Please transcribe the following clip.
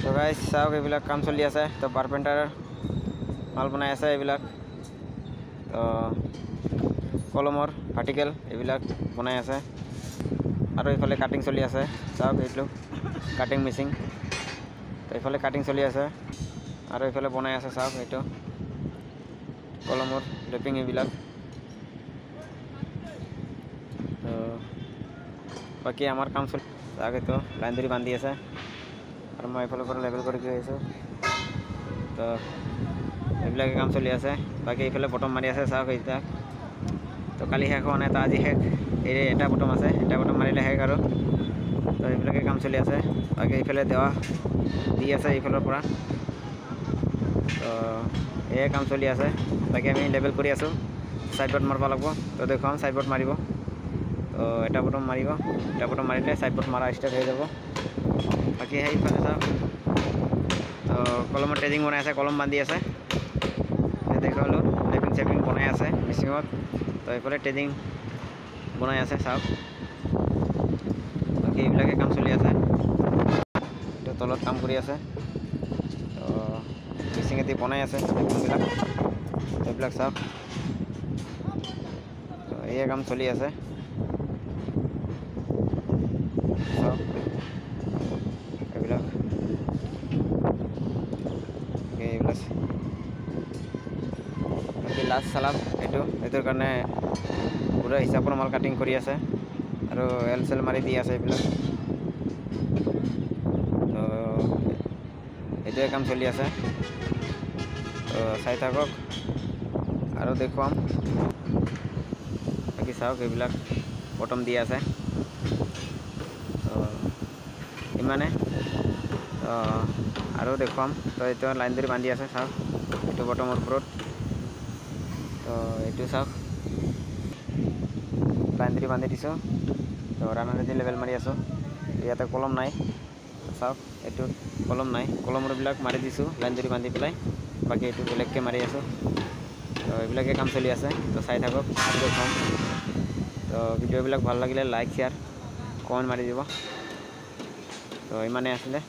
তো গাইস চাওক এইবিলাক কাম চলি আছে তো কাৰ্পেণ্টাৰ মাল বনাই আছে এইবিলাক তো কলমৰ ভাৰ্টিকেল এইবিলাক বনাই আছে আৰু এইফালে কাটিং চলি আছে চাওক এইটো কাটিং মেচিন তো এইফালে কাটিং চলি আছে আৰু এইফালে বনাই আছে চাওক এইটো কলমৰ লেপিং এইবিলাক তো বাকি আমাৰ কাম চলি আগে তো লাইন ধৰি বান্ধি আছে আৰু মই এইফালৰ পৰা লেভেল কৰি গৈ আছোঁ তো এইবিলাকে কাম চলি আছে বাকি এইফালে বটম মাৰি আছে চাওক এতিয়া তো কালি শেষ হোৱা নাই তো আজি শেষ এই এটা বটম আছে এটা বটম মাৰিলে শেষ আৰু তো এইবিলাকে কাম চলি আছে বাকি এইফালে দেৱা দি আছে এইফালৰ পৰা তো এই কাম চলি আছে বাকি আমি লেভেল কৰি আছোঁ সাইডবোর্ড মারব লাগব তো দেখুন সাইডবোর্ড মারিব তো এটা বটম মারিব এটা বটম মারিলে সাইডবোর্ড মারা স্টার্ট হয়ে যাব বাকি এইফালে চাওক তো কলমৰ ট্ৰেডিং বনাই আছে কলম বান্ধি আছে দেখালো লেপিং চেপিং বনাই আছে মেচিনত তো এইফালে ট্ৰেডিং বনাই আছে চাওক বাকি এইবিলাকে কাম চলি আছে তো তলত কাম কৰি আছে তো মেচিনেদি বনাই আছে লেপিংবিলাক এইবিলাক চাওক তো এই কাম চলি আছে চাওক এইবিলাক এইবিলাক লাষ্ট চালাপ এইটোৰ কাৰণে পুৰা হিচাপৰ মাল কাটিং কৰি আছে আৰু এল চেল মাৰি দি আছে এইবিলাক তো এইটোৱে কাম চলি আছে তো চাই থাকক আৰু দেখুৱাম বাকি চাওক এইবিলাক বটম দি আছে তো ইমানে তো আৰু দেখুৱাম তো এইটো লাইন ধৰি বান্ধি আছে চাওক এইটো বটমৰ ওপৰত তো এইটো চাওক লাইন ধৰি বান্ধি দিছোঁ তো ৰানাৰেদি লেভেল মাৰি আছোঁ ইয়াতে কলম নাই চাওক এইটো কলম নাই কলমৰবিলাক মাৰি দিছোঁ লাইন ধৰি বান্ধি পেলাই বাকি এইটো বেলেগকৈ মাৰি আছোঁ তো এইবিলাকে কাম চলি আছে তো চাই থাকক আৰু দেখুৱাম তো ভিডিঅ'বিলাক ভাল লাগিলে লাইক শ্বেয়াৰ কমেণ্ট মাৰি দিব তো ইমানে আছিলে